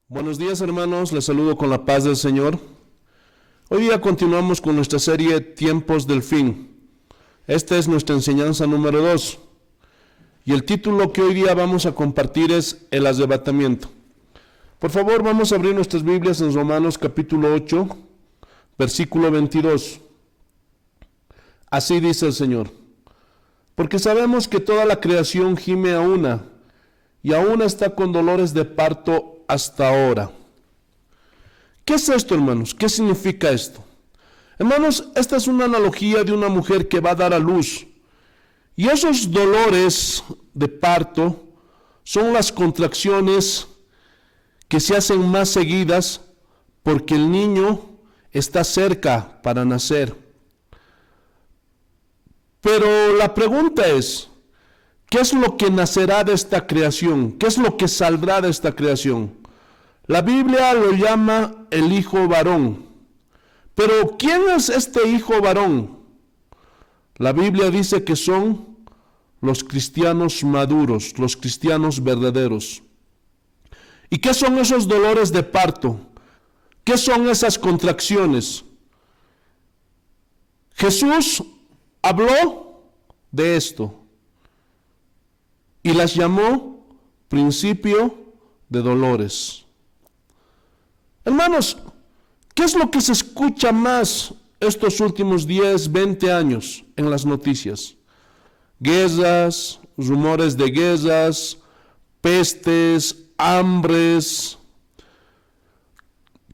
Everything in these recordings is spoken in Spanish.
Buenos días, hermanos, les saludo con la paz del Señor. Hoy día continuamos con nuestra serie Tiempos del Fin. Esta es nuestra enseñanza número 2 y el título que hoy día vamos a compartir es El arrebatamiento. Por favor, vamos a abrir nuestras Biblias en Romanos capítulo 8, versículo 22. Así dice el Señor: porque sabemos que toda la creación gime a una, y aún está con dolores de parto hasta ahora. ¿Qué es esto, hermanos? ¿Qué significa esto? Hermanos, esta es una analogía de una mujer que va a dar a luz. Y esos dolores de parto son las contracciones que se hacen más seguidas porque el niño está cerca para nacer. Pero la pregunta es, ¿qué es lo que nacerá de esta creación? ¿Qué es lo que saldrá de esta creación? La Biblia lo llama el hijo varón. Pero ¿quién es este hijo varón? La Biblia dice que son los cristianos maduros, los cristianos verdaderos. ¿Y qué son esos dolores de parto? ¿Qué son esas contracciones? Jesús habló de esto y las llamó principio de dolores. Hermanos, ¿qué es lo que se escucha más estos últimos 10, 20 años en las noticias? Guerras, rumores de guerras, pestes, hambres,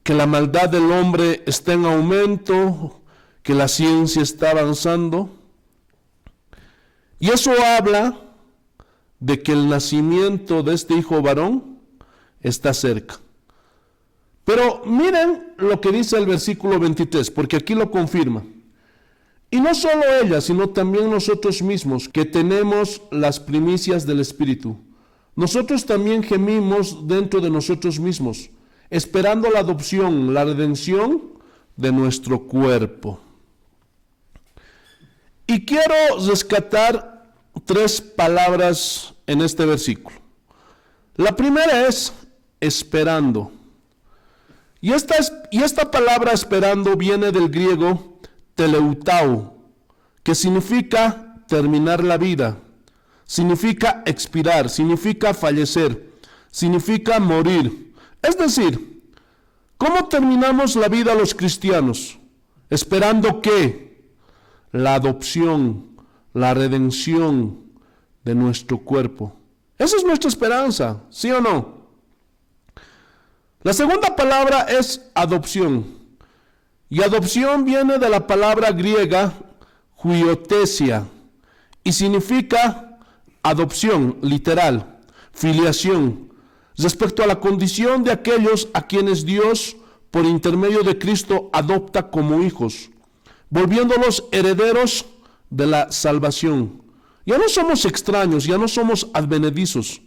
que la maldad del hombre está en aumento, que la ciencia está avanzando. Y eso habla de que el nacimiento de este hijo varón está cerca. Pero miren lo que dice el versículo 23, porque aquí lo confirma. Y no solo ella, sino también nosotros mismos, que tenemos las primicias del Espíritu. Nosotros también gemimos dentro de nosotros mismos, esperando la adopción, la redención de nuestro cuerpo. Y quiero rescatar 3 palabras en este versículo. La primera es esperando. Y esta palabra esperando viene del griego teleutao, que significa terminar la vida, significa expirar, significa fallecer, significa morir. Es decir, ¿cómo terminamos la vida los cristianos? Esperando ¿qué? La adopción, la redención de nuestro cuerpo. Esa es nuestra esperanza, ¿sí o no? La segunda palabra es adopción. Y adopción viene de la palabra griega huiotesia y significa adopción, literal, filiación, respecto a la condición de aquellos a quienes Dios, por intermedio de Cristo, adopta como hijos, volviéndolos herederos de la salvación. Ya no somos extraños, ya no somos advenedizos.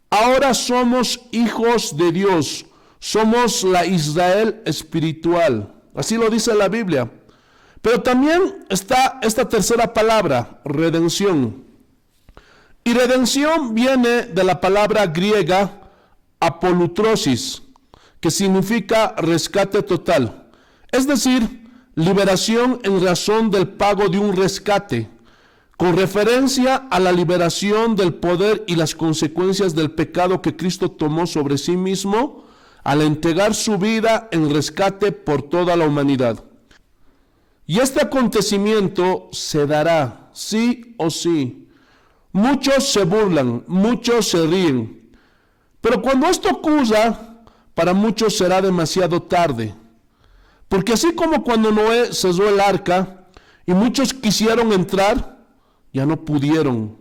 Ahora somos hijos de Dios. Somos la Israel espiritual. Así lo dice la Biblia. Pero también está esta tercera palabra, redención. Y redención viene de la palabra griega apolutrosis, que significa rescate total. Es decir, liberación en razón del pago de un rescate, con referencia a la liberación del poder y las consecuencias del pecado que Cristo tomó sobre sí mismo al entregar su vida en rescate por toda la humanidad. Y este acontecimiento se dará, sí o sí. Muchos se burlan, muchos se ríen. Pero cuando esto ocurra, para muchos será demasiado tarde. Porque así como cuando Noé cerró el arca y muchos quisieron entrar, ya no pudieron.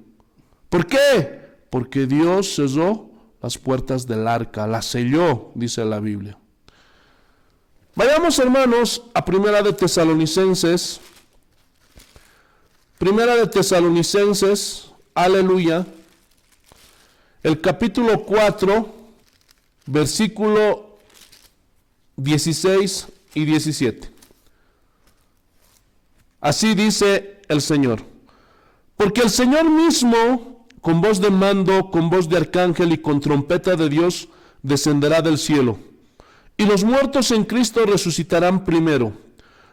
¿Por qué? Porque Dios cerró las puertas del arca, la selló, dice la Biblia. Vayamos, hermanos, a Primera de Tesalonicenses. Primera de Tesalonicenses, aleluya. El capítulo 4, versículo 16 y 17. Así dice el Señor: porque el Señor mismo, con voz de mando, con voz de arcángel y con trompeta de Dios, descenderá del cielo, y los muertos en Cristo resucitarán primero.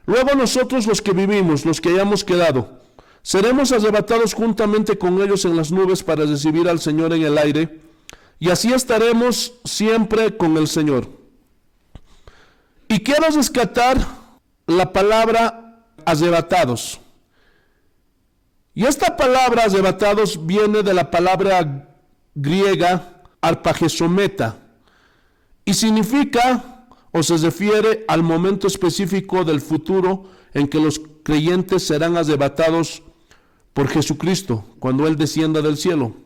Luego nosotros los que vivimos, los que hayamos quedado, seremos arrebatados juntamente con ellos en las nubes para recibir al Señor en el aire, y así estaremos siempre con el Señor. Y quiero rescatar la palabra arrebatados. Y esta palabra arrebatados viene de la palabra griega arpagesometa, y significa o se refiere al momento específico del futuro en que los creyentes serán arrebatados por Jesucristo cuando Él descienda del cielo.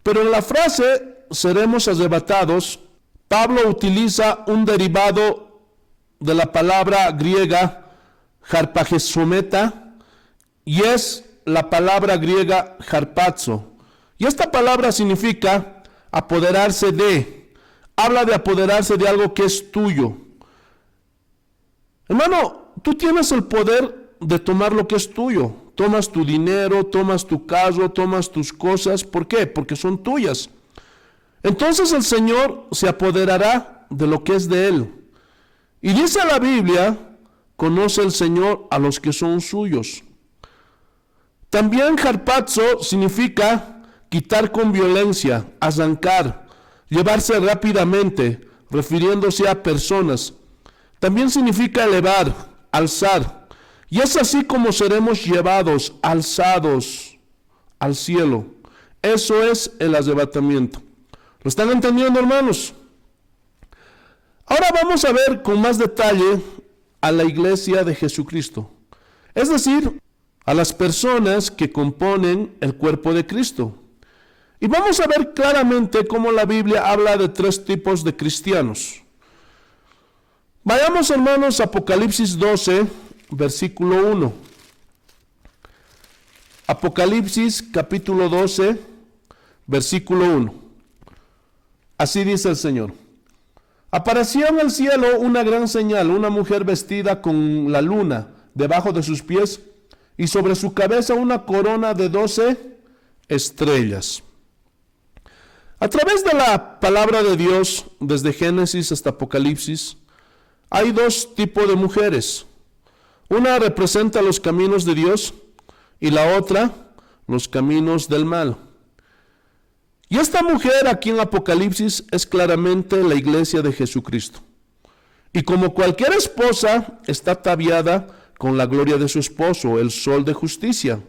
Pero en la frase seremos arrebatados, Pablo utiliza un derivado de la palabra griega harpagesometa, y es la palabra griega harpazo. Y esta palabra significa apoderarse de, habla de apoderarse de algo que es tuyo. Hermano, tú tienes el poder de tomar lo que es tuyo. Tomas tu dinero, tomas tu carro, tomas tus cosas. ¿Por qué? Porque son tuyas. Entonces el Señor se apoderará de lo que es de Él. Y dice la Biblia, conoce el Señor a los que son suyos. También harpazo significa quitar con violencia, arrancar, llevarse rápidamente, refiriéndose a personas. También significa elevar, alzar. Y es así como seremos llevados, alzados al cielo. Eso es el arrebatamiento. ¿Lo están entendiendo, hermanos? Ahora vamos a ver con más detalle a la iglesia de Jesucristo. Es decir, a las personas que componen el cuerpo de Cristo. Y vamos a ver claramente cómo la Biblia habla de tres tipos de cristianos. Vayamos, hermanos, a Apocalipsis 12, versículo 1. Apocalipsis capítulo 12, versículo 1. Así dice el Señor. Apareció en el cielo una gran señal, una mujer vestida con la luna debajo de sus pies y sobre su cabeza una corona de 12 estrellas. A través de la palabra de Dios, desde Génesis hasta Apocalipsis, hay dos tipos de mujeres. Una representa los caminos de Dios y la otra los caminos del mal. Y esta mujer aquí en Apocalipsis es claramente la iglesia de Jesucristo. Y como cualquier esposa, está ataviada con la gloria de su esposo, el sol de justicia.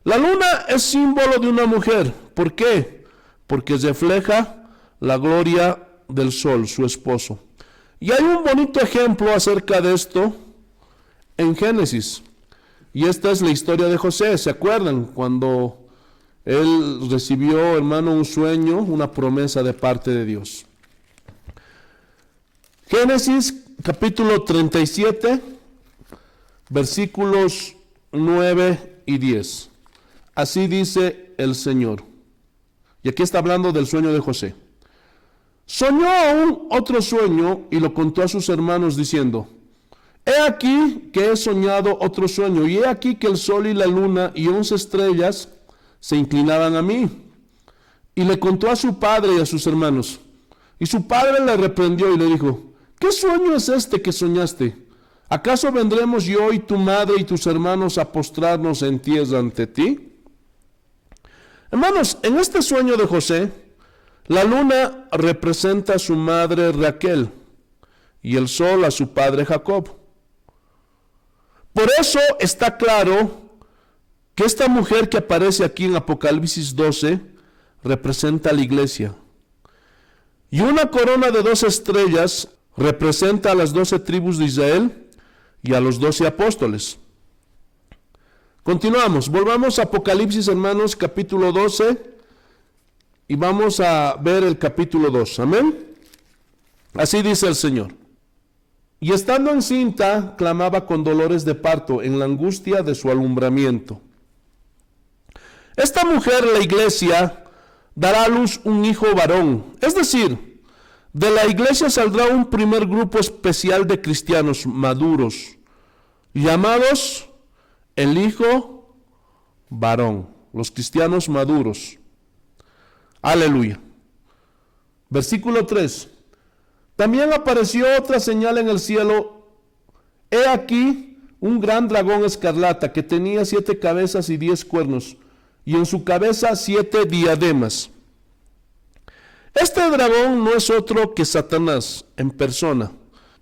La luna es símbolo de una mujer. ¿Por qué? Porque refleja la gloria del sol, su esposo. Y hay un bonito ejemplo acerca de esto en Génesis. Y esta es la historia de José. ¿Se acuerdan? Cuando él recibió, hermano, un sueño, una promesa de parte de Dios. Génesis capítulo 37, versículos 9 y 10. Así dice el Señor. Y aquí está hablando del sueño de José. Soñó aún otro sueño y lo contó a sus hermanos diciendo: He aquí que he soñado otro sueño, y he aquí que el sol y la luna y 11 estrellas se inclinaban a mí. Y le contó a su padre y a sus hermanos. Y su padre le reprendió y le dijo: ¿Qué sueño es este que soñaste? ¿Acaso vendremos yo y tu madre y tus hermanos a postrarnos en tierra ante ti? Hermanos, en este sueño de José, la luna representa a su madre Raquel y el sol a su padre Jacob. Por eso está claro que esta mujer que aparece aquí en Apocalipsis 12 representa a la iglesia. Y una corona de 12 estrellas representa a las 12 tribus de Israel y a los 12 apóstoles. Continuamos, volvamos a Apocalipsis, hermanos, capítulo 12, y vamos a ver el capítulo 2. Amén. Así dice el Señor. Y estando encinta, clamaba con dolores de parto en la angustia de su alumbramiento. Esta mujer, la iglesia, dará a luz un hijo varón. Es decir, de la iglesia saldrá un primer grupo especial de cristianos maduros, llamados el hijo varón, los cristianos maduros. Aleluya. Versículo 3. También apareció otra señal en el cielo. He aquí un gran dragón escarlata que tenía 7 cabezas y 10 cuernos, y en su cabeza 7 diademas. Este dragón no es otro que Satanás en persona.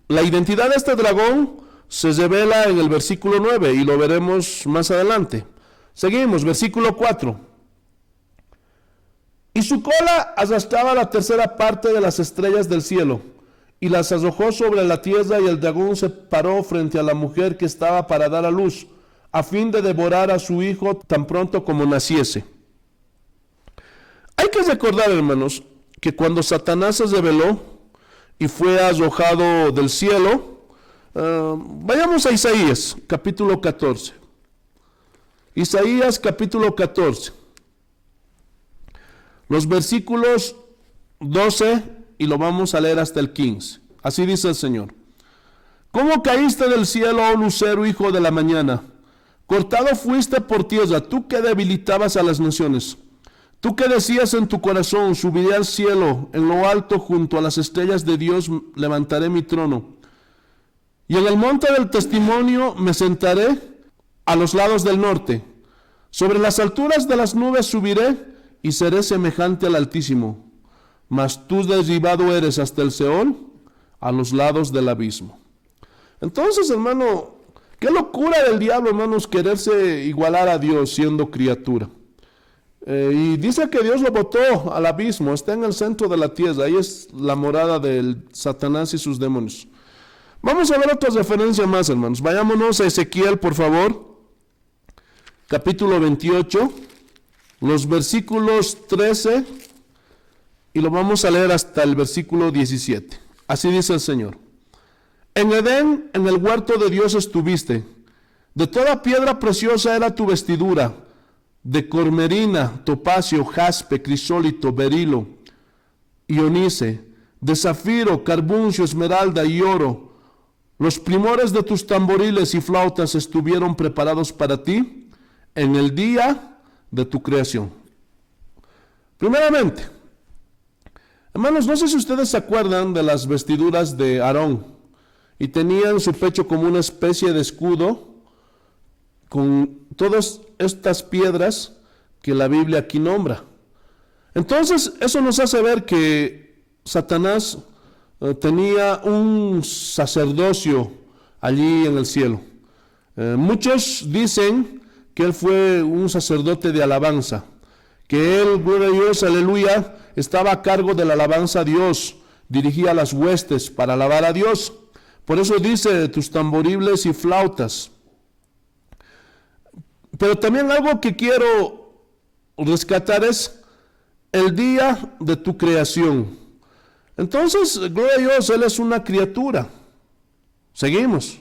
La identidad de este dragón se revela en el versículo 9 y lo veremos más adelante. Seguimos, versículo 4. Y su cola arrastraba la tercera parte de las estrellas del cielo y las arrojó sobre la tierra, y el dragón se paró frente a la mujer que estaba para dar a luz, a fin de devorar a su hijo tan pronto como naciese. Hay que recordar, hermanos, que cuando Satanás se rebeló y fue arrojado del cielo, vayamos a Isaías, capítulo 14. Isaías, capítulo 14. Los versículos 12, y lo vamos a leer hasta el 15. Así dice el Señor. ¿Cómo caíste del cielo, oh lucero, hijo de la mañana? Cortado fuiste por tierra, tú que debilitabas a las naciones. Tú que decías en tu corazón, subiré al cielo, en lo alto junto a las estrellas de Dios levantaré mi trono. Y en el monte del testimonio me sentaré a los lados del norte. Sobre las alturas de las nubes subiré y seré semejante al Altísimo. Mas tú derribado eres hasta el Seol, a los lados del abismo. Entonces, hermano, qué locura del diablo, hermanos, quererse igualar a Dios siendo criatura. Y dice que Dios lo botó al abismo, está en el centro de la tierra, ahí es la morada del Satanás y sus demonios. Vamos a ver otras referencias más, hermanos. Vayámonos a Ezequiel, por favor, capítulo 28, los versículos 13, y lo vamos a leer hasta el versículo 17. Así dice el Señor. En Edén, en el huerto de Dios estuviste. De toda piedra preciosa era tu vestidura, de cormerina, topacio, jaspe, crisólito, berilo y onice, de zafiro, carbuncio, esmeralda y oro. Los primores de tus tamboriles y flautas estuvieron preparados para ti en el día de tu creación. Primeramente, hermanos, no sé si ustedes se acuerdan de las vestiduras de Aarón, y tenía en su pecho como una especie de escudo con todas estas piedras que la Biblia aquí nombra. Entonces, eso nos hace ver que Satanás tenía un sacerdocio allí en el cielo. Muchos dicen que él fue un sacerdote de alabanza, que él, gloria a Dios, aleluya, estaba a cargo de la alabanza a Dios, dirigía las huestes para alabar a Dios. Por eso dice tus tamboriles y flautas. Pero también algo que quiero rescatar es el día de tu creación. Entonces, gloria a Dios, Él es una criatura. Seguimos.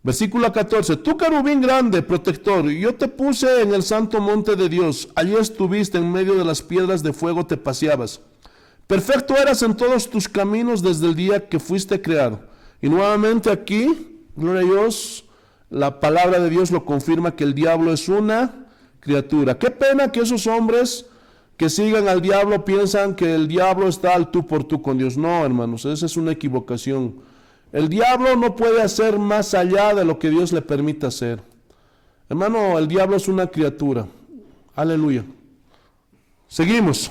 Versículo 14. Tú, querubín grande, protector, yo te puse en el santo monte de Dios. Allí estuviste, en medio de las piedras de fuego te paseabas. Perfecto eras en todos tus caminos desde el día que fuiste creado. Y nuevamente aquí, gloria a Dios, la palabra de Dios lo confirma, que el diablo es una criatura. Qué pena que esos hombres que sigan al diablo piensan que el diablo está al tú por tú con Dios. No, hermanos, esa es una equivocación. El diablo no puede hacer más allá de lo que Dios le permite hacer. Hermano, el diablo es una criatura. Aleluya. Seguimos.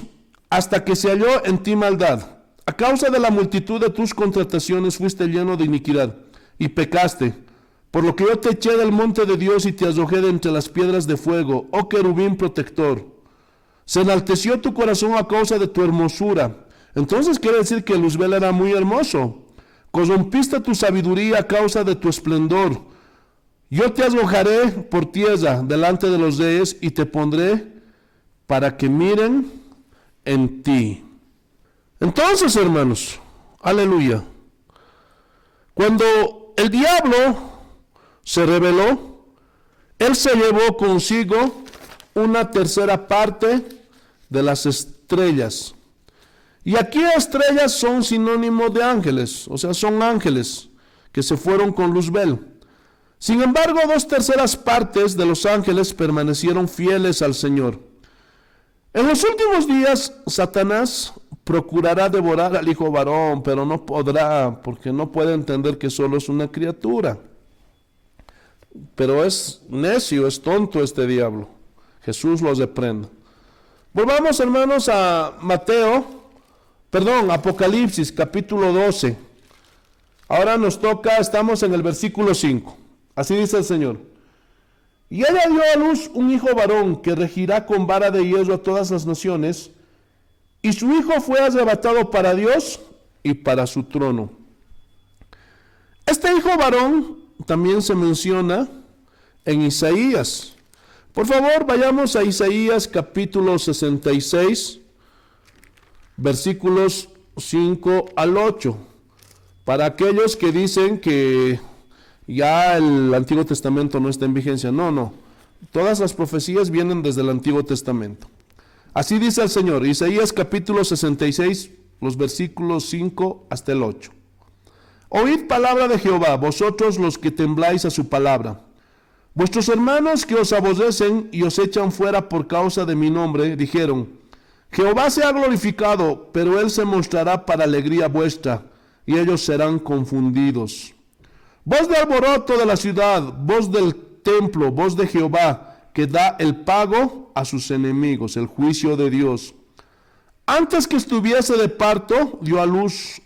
Hasta que se halló en ti maldad. A causa de la multitud de tus contrataciones fuiste lleno de iniquidad y pecaste. Por lo que yo te eché del monte de Dios y te arrojé de entre las piedras de fuego, oh querubín protector. Se enalteció tu corazón a causa de tu hermosura. Entonces quiere decir que Luzbel era muy hermoso. Corrompiste tu sabiduría a causa de tu esplendor. Yo te arrojaré por tierra delante de los reyes y te pondré para que miren en ti. Entonces, hermanos, aleluya. Cuando el diablo se rebeló, él se llevó consigo una tercera parte de las estrellas. Y aquí estrellas son sinónimo de ángeles, o sea, son ángeles que se fueron con Luzbel. Sin embargo, 2/3 partes de los ángeles permanecieron fieles al Señor. En los últimos días, Satanás procurará devorar al hijo varón, pero no podrá, porque no puede entender que solo es una criatura. Pero es necio, es tonto este diablo. Jesús los reprende. Volvamos, hermanos, a Apocalipsis, capítulo 12. Ahora nos toca, estamos en el versículo 5. Así dice el Señor. Y ella dio a luz un hijo varón que regirá con vara de hierro a todas las naciones, y su hijo fue arrebatado para Dios y para su trono. Este hijo varón también se menciona en Isaías. Por favor, vayamos a Isaías capítulo 66, versículos 5 al 8. Para aquellos que dicen que ya el Antiguo Testamento no está en vigencia. No. Todas las profecías vienen desde el Antiguo Testamento. Así dice el Señor, Isaías capítulo 66, los versículos 5 hasta el 8. Oíd palabra de Jehová, vosotros los que tembláis a su palabra. Vuestros hermanos que os aborrecen y os echan fuera por causa de mi nombre, dijeron, Jehová sea glorificado, pero él se mostrará para alegría vuestra, y ellos serán confundidos. Voz de alboroto de la ciudad, voz del templo, voz de Jehová, que da el pago a sus enemigos, el juicio de Dios. Antes que estuviese de parto, dio a luz.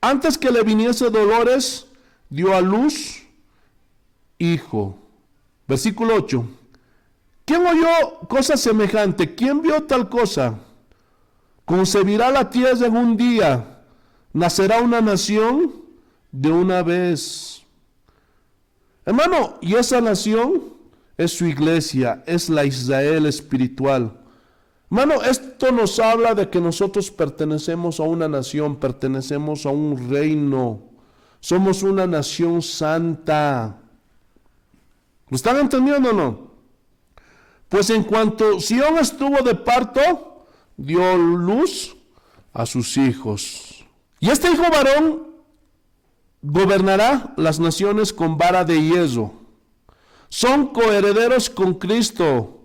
Antes que le viniese dolores, dio a luz hijo. Versículo 8. ¿Quién oyó cosa semejante? ¿Quién vio tal cosa? Concebirá la tierra en un día, nacerá una nación de una vez. Hermano, y esa nación es su iglesia, es la Israel espiritual. Hermano, esto nos habla de que nosotros pertenecemos a una nación, pertenecemos a un reino. Somos una nación santa. ¿Lo están entendiendo o no? Pues en cuanto Sión estuvo de parto, dio luz a sus hijos. Y este hijo varón gobernará las naciones con vara de hierro. Son coherederos con Cristo.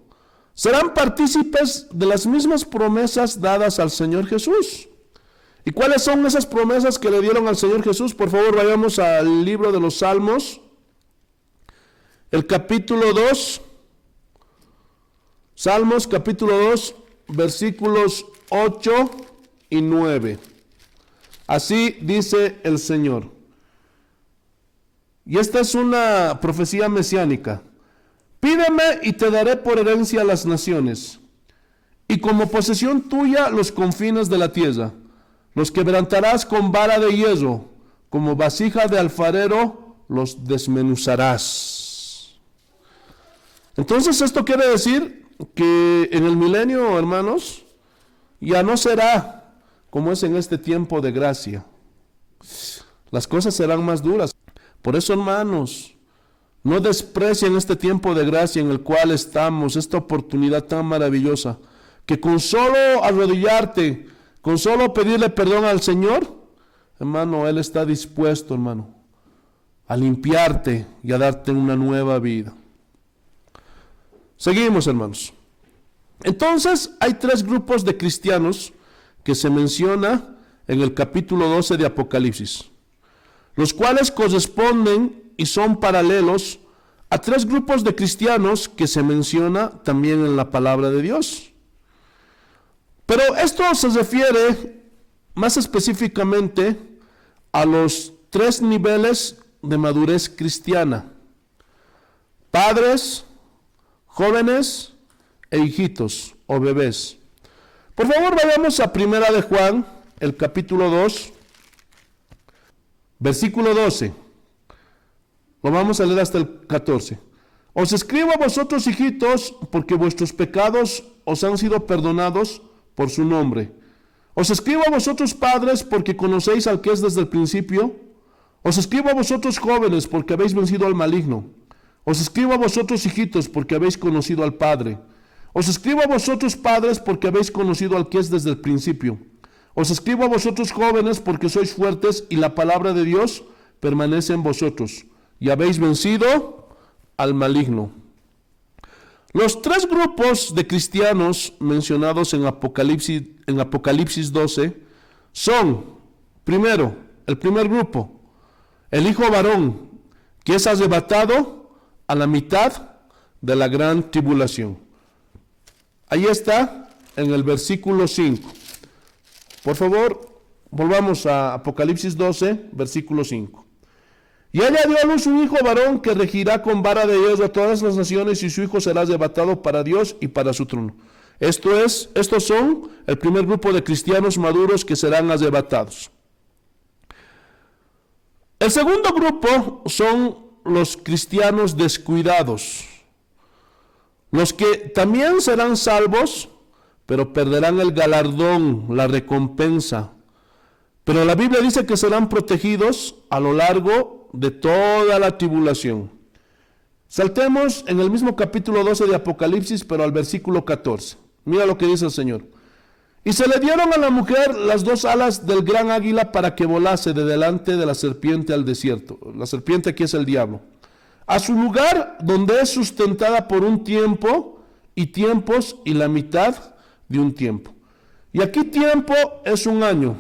Serán partícipes de las mismas promesas dadas al Señor Jesús. ¿Y cuáles son esas promesas que le dieron al Señor Jesús? Por favor, vayamos al libro de los Salmos, el capítulo 2. Salmos capítulo 2, versículos 8 y 9. Así dice el Señor. Y esta es una profecía mesiánica. Pídeme y te daré por herencia las naciones, y como posesión tuya los confines de la tierra. Los quebrantarás con vara de hierro, como vasija de alfarero los desmenuzarás. Entonces esto quiere decir que en el milenio, hermanos, ya no será como es en este tiempo de gracia. Las cosas serán más duras. Por eso, hermanos, no desprecien este tiempo de gracia en el cual estamos, esta oportunidad tan maravillosa, que con solo arrodillarte, con solo pedirle perdón al Señor, hermano, Él está dispuesto, hermano, a limpiarte y a darte una nueva vida. Seguimos, hermanos. Entonces, hay tres grupos de cristianos que se menciona en el capítulo 12 de Apocalipsis, los cuales corresponden y son paralelos a tres grupos de cristianos que se menciona también en la palabra de Dios. Pero esto se refiere más específicamente a los tres niveles de madurez cristiana: padres, jóvenes e hijitos o bebés. Por favor, vayamos a Primera de Juan, el capítulo 2, versículo 12. Lo vamos a leer hasta el 14. Os escribo a vosotros, hijitos, porque vuestros pecados os han sido perdonados por su nombre. Os escribo a vosotros, padres, porque conocéis al que es desde el principio. Os escribo a vosotros, jóvenes, porque habéis vencido al maligno. Os escribo a vosotros, hijitos, porque habéis conocido al Padre. Os escribo a vosotros, padres, porque habéis conocido al que es desde el principio. Os escribo a vosotros, jóvenes, porque sois fuertes y la palabra de Dios permanece en vosotros, y habéis vencido al maligno. Los tres grupos de cristianos mencionados en Apocalipsis 12 son, primero, el primer grupo, el hijo varón, que es arrebatado a la mitad de la gran tribulación. Ahí está en el versículo 5. Por favor, volvamos a Apocalipsis 12, versículo 5. Y ella dio a luz un hijo varón que regirá con vara de hierro a todas las naciones, y su hijo será arrebatado para Dios y para su trono. Estos son el primer grupo de cristianos maduros que serán arrebatados. El segundo grupo son los cristianos descuidados, los que también serán salvos, pero perderán el galardón, la recompensa. Pero la Biblia dice que serán protegidos a lo largo de toda la tribulación. Saltemos en el mismo capítulo 12 de Apocalipsis, pero al versículo 14. Mira lo que dice el Señor. Y se le dieron a la mujer las dos alas del gran águila para que volase de delante de la serpiente al desierto. La serpiente aquí es el diablo. A su lugar donde es sustentada por un tiempo y tiempos y la mitad de un tiempo. Y aquí tiempo es un año,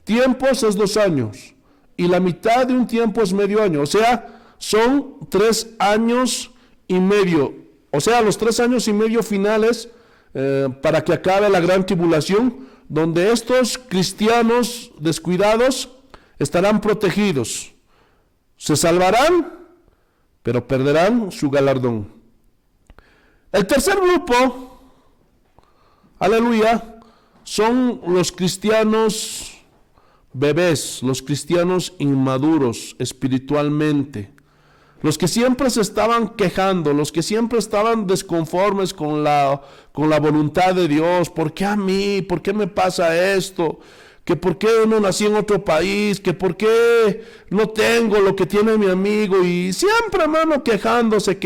tiempos es 2 años y la mitad de un tiempo es medio año. O sea, son 3 años y medio. O sea, los 3 años y medio finales para que acabe la gran tribulación, donde estos cristianos descuidados estarán protegidos. Se salvarán, pero perderán su galardón. El tercer grupo, aleluya, son los cristianos bebés, los cristianos inmaduros espiritualmente, los que siempre se estaban quejando, los que siempre estaban desconformes con la voluntad de Dios. ¿Por qué a mí? ¿Por qué me pasa esto? Que por qué no nací en otro país, que por qué no tengo lo que tiene mi amigo, y siempre, hermano, quejándose.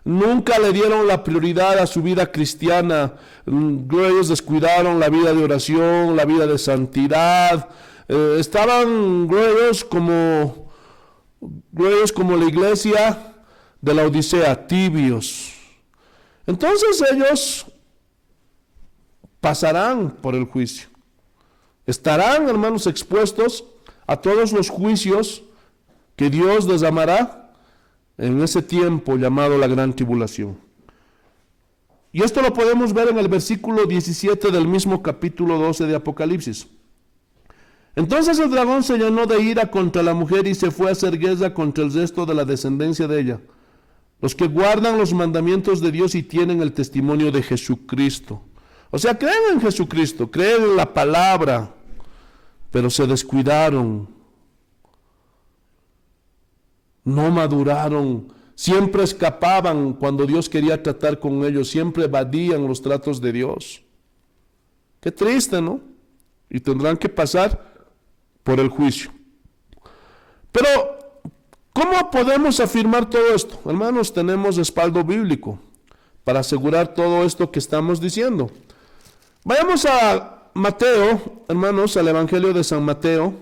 Nunca le dieron la prioridad a su vida cristiana. Ellos descuidaron la vida de oración, la vida de santidad. Estaban ellos como la iglesia de la Odisea, tibios. Entonces ellos pasarán por el juicio. Estarán, hermanos, expuestos a todos los juicios que Dios les llamará en ese tiempo llamado la gran tribulación. Y esto lo podemos ver en el versículo 17 del mismo capítulo 12 de Apocalipsis. Entonces el dragón se llenó de ira contra la mujer y se fue a hacer guerra contra el resto de la descendencia de ella, los que guardan los mandamientos de Dios y tienen el testimonio de Jesucristo. O sea, creen en Jesucristo, creen en la palabra, pero se descuidaron, no maduraron, siempre escapaban cuando Dios quería tratar con ellos, siempre evadían los tratos de Dios. Qué triste, ¿no? Y tendrán que pasar por el juicio. Pero, ¿cómo podemos afirmar todo esto? Hermanos, tenemos respaldo bíblico para asegurar todo esto que estamos diciendo. Vayamos a Mateo, hermanos, al Evangelio de San Mateo,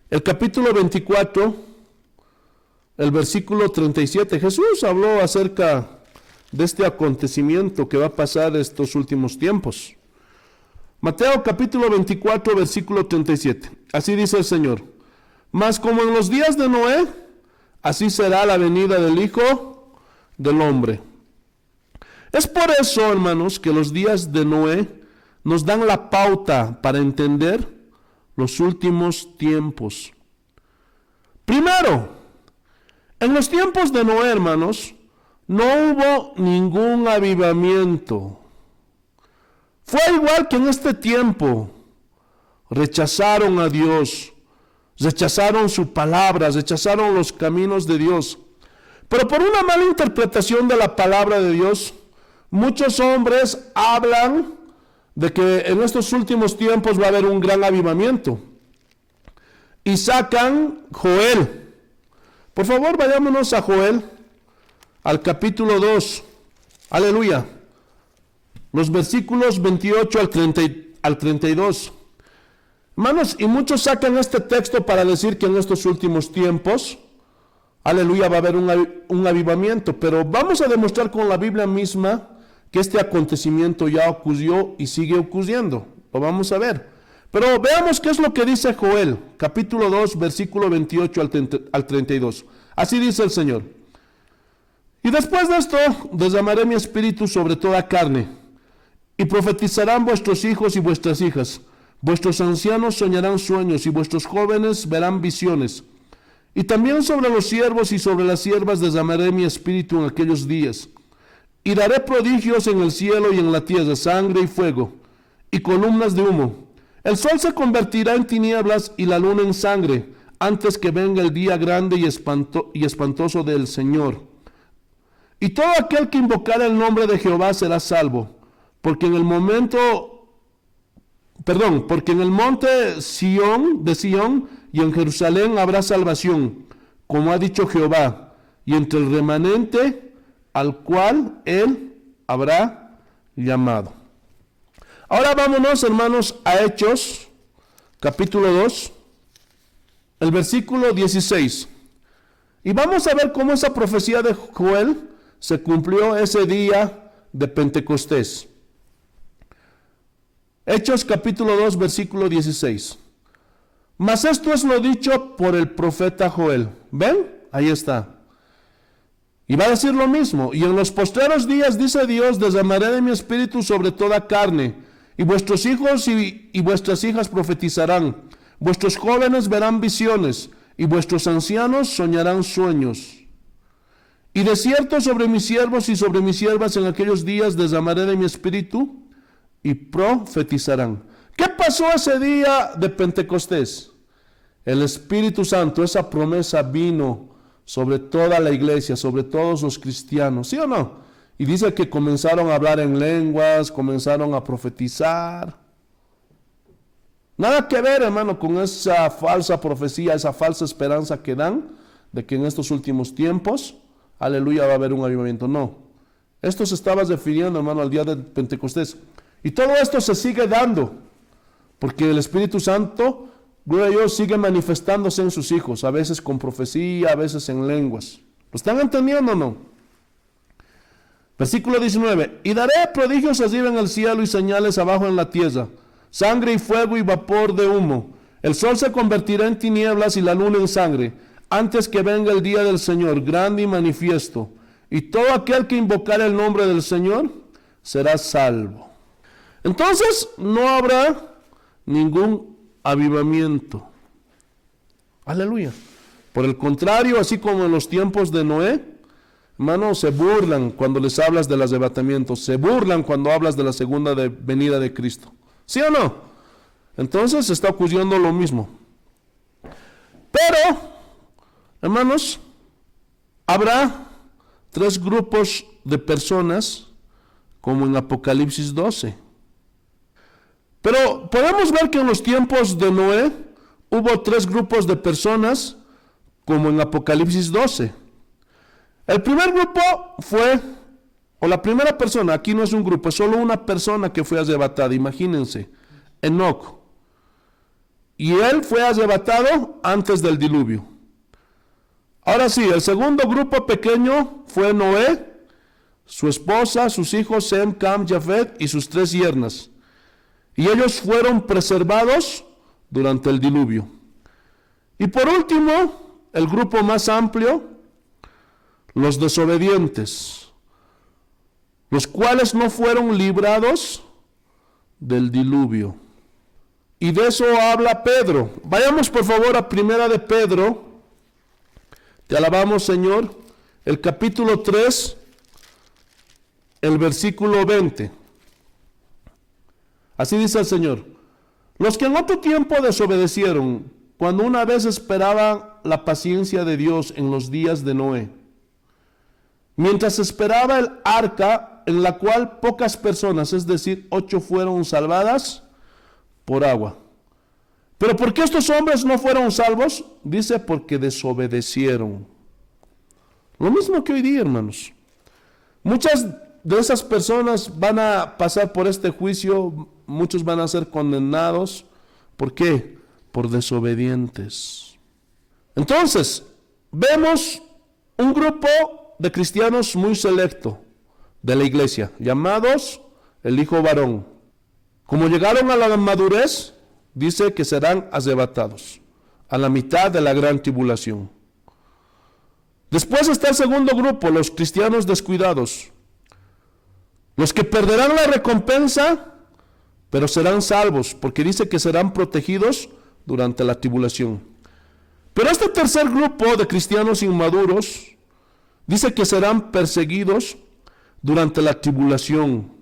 el capítulo 24, el versículo 37. Jesús habló acerca de este acontecimiento que va a pasar estos últimos tiempos. Mateo capítulo 24, versículo 37. Así dice el Señor: mas como en los días de Noé, así será la venida del Hijo del Hombre. Es por eso, hermanos, que los días de Noé nos dan la pauta para entender los últimos tiempos. Primero, en los tiempos de Noé, hermanos, no hubo ningún avivamiento. Fue igual que en este tiempo. Rechazaron a Dios, rechazaron su palabra, rechazaron los caminos de Dios. Pero por una mala interpretación de la palabra de Dios, muchos hombres hablan de que en estos últimos tiempos va a haber un gran avivamiento. Y sacan Joel. Por favor, vayámonos a Joel, al capítulo 2. Aleluya. Los versículos 28 al 32. Hermanos, y muchos sacan este texto para decir que en estos últimos tiempos aleluya, va a haber un avivamiento. Pero vamos a demostrar con la Biblia misma que este acontecimiento ya ocurrió y sigue ocurriendo. Lo vamos a ver. Pero veamos qué es lo que dice Joel, capítulo 2, versículo 28 al 32. Así dice el Señor. Y después de esto, derramaré mi espíritu sobre toda carne, y profetizarán vuestros hijos y vuestras hijas. Vuestros ancianos soñarán sueños, y vuestros jóvenes verán visiones. Y también sobre los siervos y sobre las siervas derramaré mi espíritu en aquellos días. Y daré prodigios en el cielo y en la tierra, sangre y fuego, y columnas de humo. El sol se convertirá en tinieblas y la luna en sangre, antes que venga el día grande y espantoso del Señor. Y todo aquel que invocara el nombre de Jehová será salvo, porque en el monte de Sión y en Jerusalén habrá salvación, como ha dicho Jehová, y entre el remanente al cual él habrá llamado. Ahora vámonos, hermanos, a Hechos, capítulo 2, el versículo 16. Y vamos a ver cómo esa profecía de Joel se cumplió ese día de Pentecostés. Hechos, capítulo 2, versículo 16. Mas esto es lo dicho por el profeta Joel. ¿Ven? Ahí está. Y va a decir lo mismo. Y en los postreros días, dice Dios, derramaré de mi espíritu sobre toda carne. Y vuestros hijos y vuestras hijas profetizarán. Vuestros jóvenes verán visiones. Y vuestros ancianos soñarán sueños. Y de cierto sobre mis siervos y sobre mis siervas en aquellos días derramaré de mi espíritu y profetizarán. ¿Qué pasó ese día de Pentecostés? El Espíritu Santo, esa promesa vino sobre toda la iglesia, sobre todos los cristianos, ¿sí o no? Y dice que comenzaron a hablar en lenguas, comenzaron a profetizar. Nada que ver, hermano, con esa falsa profecía, esa falsa esperanza que dan de que en estos últimos tiempos, aleluya, va a haber un avivamiento. No, esto se estaba refiriendo, hermano, al día de Pentecostés. Y todo esto se sigue dando, porque el Espíritu Santo, gloria a Dios, sigue manifestándose en sus hijos, a veces con profecía, a veces en lenguas. ¿Lo están entendiendo o no? Versículo 19. Y daré prodigios arriba en el cielo y señales abajo en la tierra, sangre y fuego y vapor de humo. El sol se convertirá en tinieblas y la luna en sangre, antes que venga el día del Señor, grande y manifiesto. Y todo aquel que invocar el nombre del Señor será salvo. Entonces no habrá ningún avivamiento. Aleluya. Por el contrario, así como en los tiempos de Noé, hermanos, se burlan cuando les hablas del arrebatamiento, se burlan cuando hablas de la segunda venida de Cristo. ¿Sí o no? Entonces está ocurriendo lo mismo. Pero, hermanos, habrá tres grupos de personas como en Apocalipsis 12. Pero podemos ver que en los tiempos de Noé hubo tres grupos de personas como en Apocalipsis 12. El primer grupo fue, o la primera persona, aquí no es un grupo, es solo una persona que fue arrebatada, imagínense, Enoc. Y él fue arrebatado antes del diluvio. Ahora sí, el segundo grupo pequeño fue Noé, su esposa, sus hijos Sem, Cam, Jafet y sus tres yernas. Y ellos fueron preservados durante el diluvio. Y por último, el grupo más amplio, los desobedientes, los cuales no fueron librados del diluvio. Y de eso habla Pedro. Vayamos por favor a Primera de Pedro. Te alabamos, Señor. El capítulo 3, el versículo 20. Así dice el Señor. Los que en otro tiempo desobedecieron, cuando una vez esperaban la paciencia de Dios en los días de Noé, mientras esperaba el arca, en la cual pocas personas, es decir, 8 fueron salvadas por agua. ¿Pero por qué estos hombres no fueron salvos? Dice, porque desobedecieron. Lo mismo que hoy día, hermanos. Muchas de esas personas van a pasar por este juicio, muchos van a ser condenados. ¿Por qué? Por desobedientes. Entonces, vemos un grupo de cristianos muy selecto de la iglesia, llamados el hijo varón. Como llegaron a la madurez, dice que serán arrebatados a la mitad de la gran tribulación. Después está el segundo grupo, los cristianos descuidados, los que perderán la recompensa, pero serán salvos, porque dice que serán protegidos durante la tribulación. Pero este tercer grupo de cristianos inmaduros dice que serán perseguidos durante la tribulación.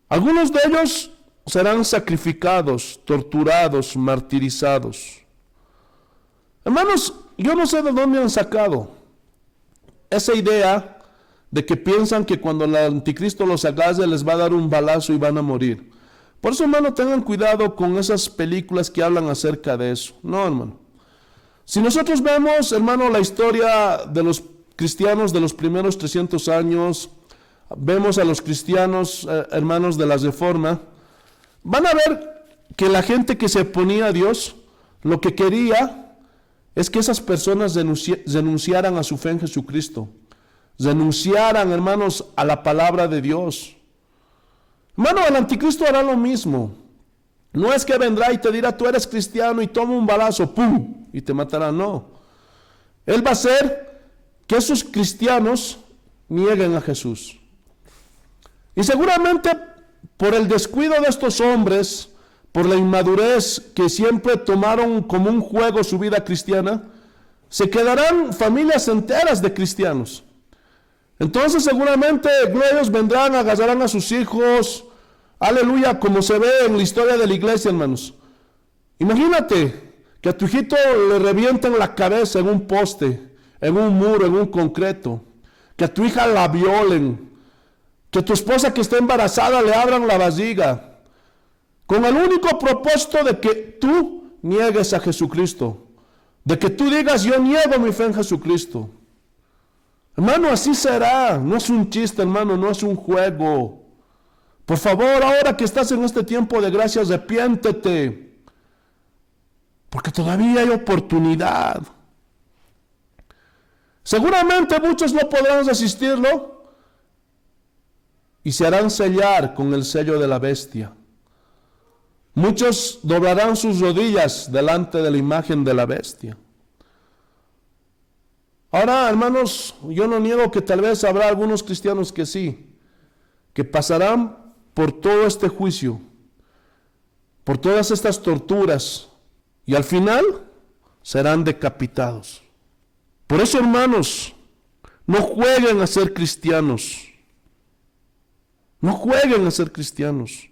Algunos de ellos serán sacrificados, torturados, martirizados. Hermanos, yo no sé de dónde han sacado esa idea de que piensan que cuando el anticristo los agarre les va a dar un balazo y van a morir. Por eso, hermano, tengan cuidado con esas películas que hablan acerca de eso. No, hermano. Si nosotros vemos, hermano, la historia de los cristianos de los primeros 300 años, vemos a los cristianos, hermanos de la Reforma, van a ver que la gente que se oponía a Dios, lo que quería es que esas personas renunciaran a su fe en Jesucristo, renunciaran, hermanos, a la palabra de Dios. Hermano, el anticristo hará lo mismo. No es que vendrá y te dirá, tú eres cristiano y toma un balazo, ¡pum!, y te matará. No. Él va a hacer que esos cristianos nieguen a Jesús. Y seguramente por el descuido de estos hombres, por la inmadurez que siempre tomaron como un juego su vida cristiana, se quedarán familias enteras de cristianos. Entonces seguramente ellos vendrán, agarrarán a sus hijos, aleluya, como se ve en la historia de la iglesia, hermanos. Imagínate que a tu hijito le revienten la cabeza en un poste, en un muro, en un concreto, que a tu hija la violen, que a tu esposa que está embarazada le abran la barriga, con el único propósito de que tú niegues a Jesucristo, de que tú digas, yo niego mi fe en Jesucristo. Hermano, así será. No es un chiste, hermano, no es un juego. Por favor, ahora que estás en este tiempo de gracia, arrepiéntete, porque todavía hay oportunidad. Seguramente muchos no podrán resistirlo y se harán sellar con el sello de la bestia. Muchos doblarán sus rodillas delante de la imagen de la bestia. Ahora, hermanos, yo no niego que tal vez habrá algunos cristianos que sí, que pasarán por todo este juicio, por todas estas torturas, y al final serán decapitados. Por eso, hermanos, no jueguen a ser cristianos. No jueguen a ser cristianos.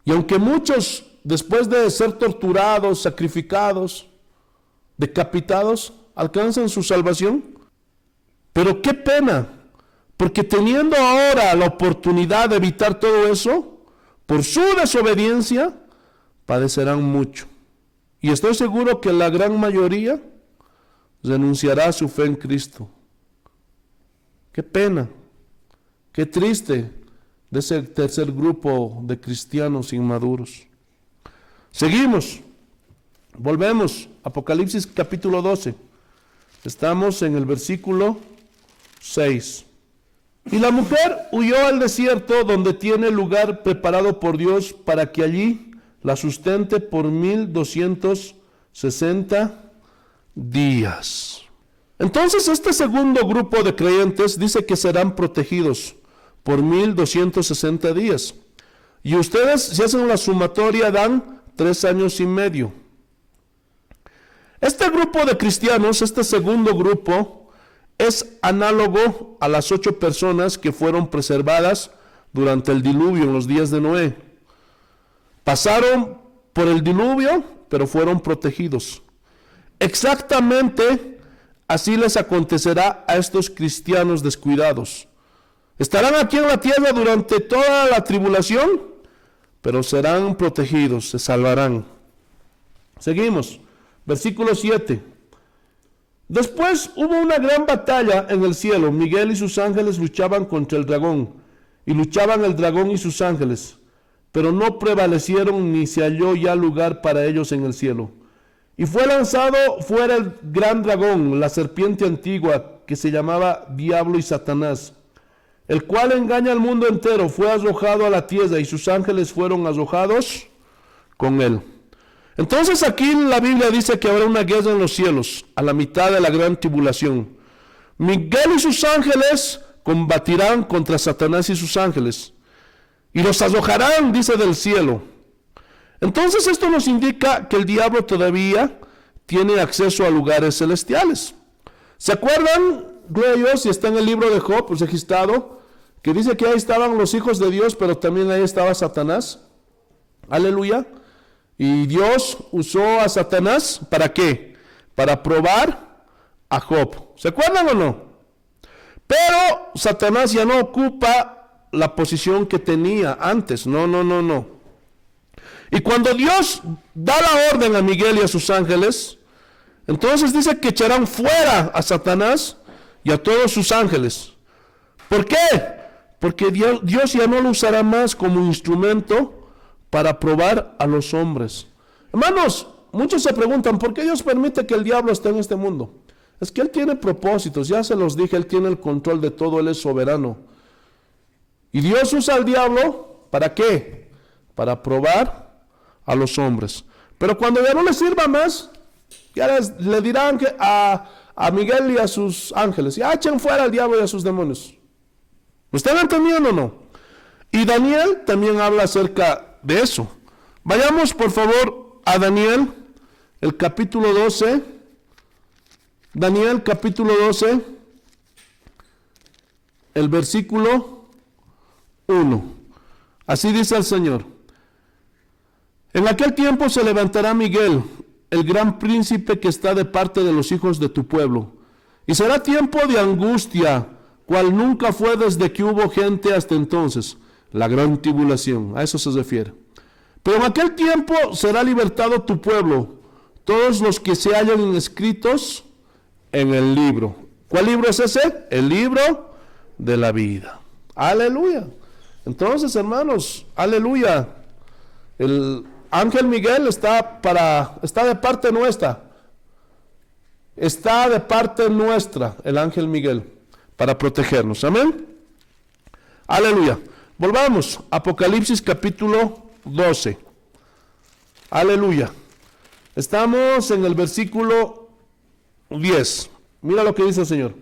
Y aunque muchos, después de ser torturados, sacrificados, decapitados, alcanzan su salvación, pero qué pena, porque teniendo ahora la oportunidad de evitar todo eso, por su desobediencia, padecerán mucho. Y estoy seguro que la gran mayoría renunciará a su fe en Cristo. Qué pena, qué triste de ese tercer grupo de cristianos inmaduros. Seguimos, volvemos, Apocalipsis capítulo 12. Estamos en el versículo 6. Y la mujer huyó al desierto, donde tiene lugar preparado por Dios para que allí la sustente por 1260 días. Entonces este segundo grupo de creyentes dice que serán protegidos por 1260 días. Y ustedes, si hacen la sumatoria, dan 3 años y medio. Este grupo de cristianos, este segundo grupo, es análogo a las 8 personas que fueron preservadas durante el diluvio en los días de Noé. Pasaron por el diluvio, pero fueron protegidos. Exactamente así les acontecerá a estos cristianos descuidados. Estarán aquí en la tierra durante toda la tribulación, pero serán protegidos, se salvarán. Seguimos, versículo 7. Después hubo una gran batalla en el cielo. Miguel y sus ángeles luchaban contra el dragón, y luchaban el dragón y sus ángeles, pero no prevalecieron ni se halló ya lugar para ellos en el cielo. Y fue lanzado fuera el gran dragón, la serpiente antigua, que se llamaba Diablo y Satanás, el cual engaña al mundo entero, fue arrojado a la tierra y sus ángeles fueron arrojados con él. Entonces aquí la Biblia dice que habrá una guerra en los cielos, a la mitad de la gran tribulación. Miguel y sus ángeles combatirán contra Satanás y sus ángeles, y los arrojarán, dice, del cielo. Entonces esto nos indica que el diablo todavía tiene acceso a lugares celestiales. ¿Se acuerdan, gloria a Dios, si está en el libro de Job, pues registrado, que dice que ahí estaban los hijos de Dios, pero también ahí estaba Satanás? Aleluya. Y Dios usó a Satanás, ¿para qué? Para probar a Job. ¿Se acuerdan o no? Pero Satanás ya no ocupa la posición que tenía antes. No. Y cuando Dios da la orden a Miguel y a sus ángeles, entonces dice que echarán fuera a Satanás y a todos sus ángeles. ¿Por qué? Porque Dios ya no lo usará más como instrumento para probar a los hombres. Hermanos, muchos se preguntan, ¿por qué Dios permite que el diablo esté en este mundo? Es que Él tiene propósitos, ya se los dije, Él tiene el control de todo, Él es soberano. Y Dios usa al diablo, ¿para qué? Para probar a los hombres. Pero cuando ya no les sirva más, ya le dirán que a Miguel y a sus ángeles, ya echen fuera al diablo y a sus demonios. ¿Lo están entendiendo o no? Y Daniel también habla acerca de eso. Vayamos por favor a Daniel, el capítulo 12. Daniel capítulo 12, el versículo 1. Así dice el Señor. En aquel tiempo se levantará Miguel, el gran príncipe que está de parte de los hijos de tu pueblo. Y será tiempo de angustia, cual nunca fue desde que hubo gente hasta entonces. La gran tribulación, a eso se refiere. Pero en aquel tiempo será libertado tu pueblo, todos los que se hallan inscritos en el libro. ¿Cuál libro es ese? El libro de la vida. Aleluya. Entonces, hermanos, aleluya. El ángel Miguel está de parte nuestra. Está de parte nuestra el ángel Miguel para protegernos. Amén. Aleluya. Volvamos. Apocalipsis capítulo 12. Aleluya. Estamos en el versículo 10. Mira lo que dice el Señor.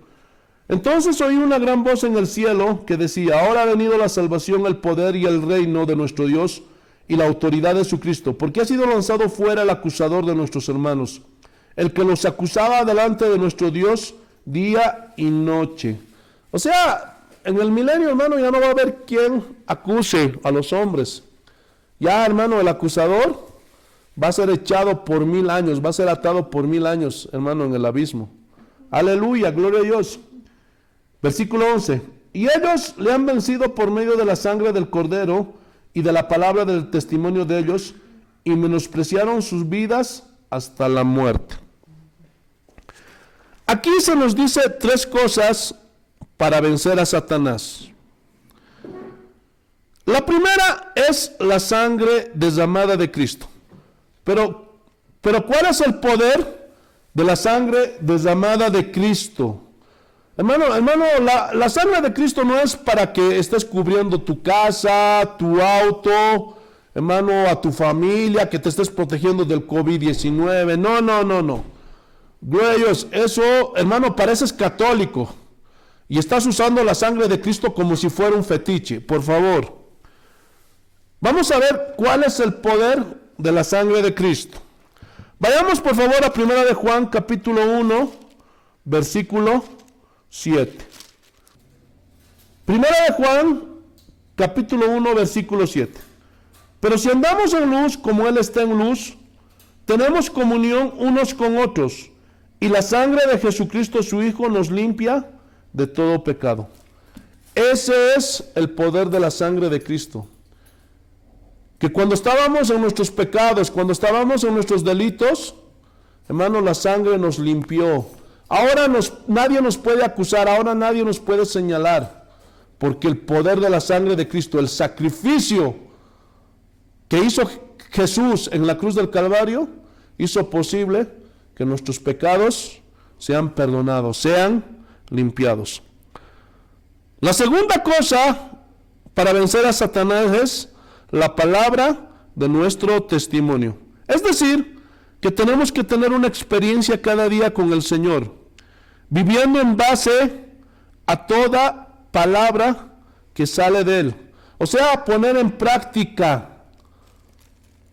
Entonces oí una gran voz en el cielo que decía: ahora ha venido la salvación, el poder y el reino de nuestro Dios y la autoridad de su Cristo, porque ha sido lanzado fuera el acusador de nuestros hermanos, el que los acusaba delante de nuestro Dios día y noche. O sea, en el milenio, hermano, ya no va a haber quien acuse a los hombres. Ya, hermano, el acusador va a ser echado por 1000 años, va a ser atado por 1000 años, hermano, en el abismo. Aleluya, gloria a Dios. Versículo 11. Y ellos le han vencido por medio de la sangre del Cordero y de la palabra del testimonio de ellos, y menospreciaron sus vidas hasta la muerte. Aquí se nos dice 3 cosas para vencer a Satanás. La primera es la sangre derramada de Cristo. Pero ¿cuál es el poder de la sangre derramada de Cristo? Hermano, la sangre de Cristo no es para que estés cubriendo tu casa, tu auto, hermano, a tu familia, que te estés protegiendo del COVID-19. No. Gloria a Dios. Eso, hermano, pareces católico y estás usando la sangre de Cristo como si fuera un fetiche. Por favor. Vamos a ver cuál es el poder de la sangre de Cristo. Vayamos por favor a 1 de Juan capítulo 1, versículo 7. 1 de Juan capítulo 1, versículo 7. Pero si andamos en luz como Él está en luz, tenemos comunión unos con otros, y la sangre de Jesucristo su Hijo nos limpia de todo pecado. Ese es el poder de la sangre de Cristo. Que cuando estábamos en nuestros pecados, cuando estábamos en nuestros delitos, hermano, la sangre nos limpió. Ahora nadie nos puede acusar, ahora nadie nos puede señalar, porque el poder de la sangre de Cristo, el sacrificio que hizo Jesús en la cruz del Calvario, hizo posible que nuestros pecados sean perdonados, sean limpiados. La segunda cosa para vencer a Satanás es la palabra de nuestro testimonio. Es decir, que tenemos que tener una experiencia cada día con el Señor, viviendo en base a toda palabra que sale de Él. O sea, poner en práctica